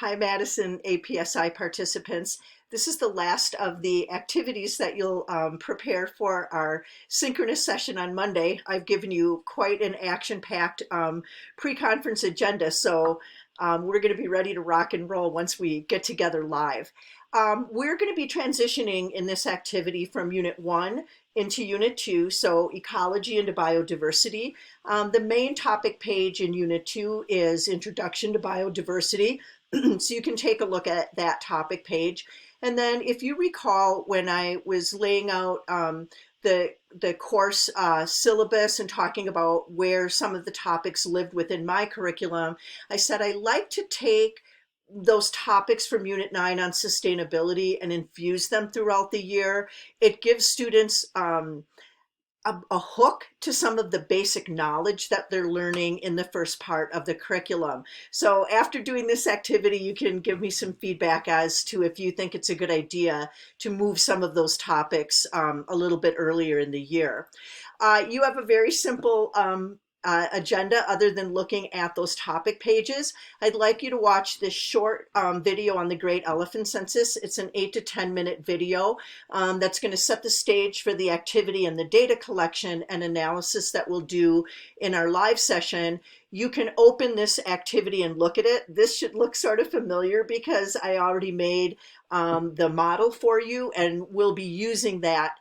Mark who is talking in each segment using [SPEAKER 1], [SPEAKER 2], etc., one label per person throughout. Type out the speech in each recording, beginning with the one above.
[SPEAKER 1] Hi, Madison APSI participants. This is the last of the activities that you'll prepare for our synchronous session on Monday. I've given you quite an action-packed pre-conference agenda, so we're going to be ready to rock and roll once we get together live. We're going to be transitioning in this activity from Unit 1 into Unit 2, so ecology into biodiversity. The main topic page in Unit 2 is Introduction to Biodiversity. So you can take a look at that topic page. And then if you recall, when I was laying out the course syllabus and talking about where some of the topics lived within my curriculum, I said I like to take those topics from Unit 9 on sustainability and infuse them throughout the year. It gives students a hook to some of the basic knowledge that they're learning in the first part of the curriculum. So after doing this activity, you can give me some feedback as to if you think it's a good idea to move some of those topics a little bit earlier in the year. You have a very simple agenda other than looking at those topic pages. I'd like you to watch this short video on the Great Elephant Census. It's an 8 to 10 minute video that's going to set the stage for the activity and the data collection and analysis that we'll do in our live session. You can open this activity and look at it. This should look sort of familiar because I already made the model for you, and we'll be using that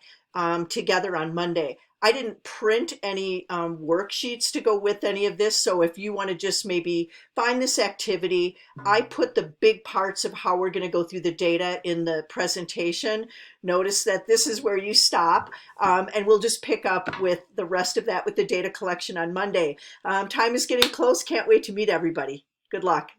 [SPEAKER 1] together on Monday. I didn't print any worksheets to go with any of this, so if you want to just maybe find this activity, I put the big parts of how we're going to go through the data in the presentation. Notice that this is where you stop, and we'll just pick up with the rest of that with the data collection on Monday. Time is getting close. Can't wait to meet everybody. Good luck.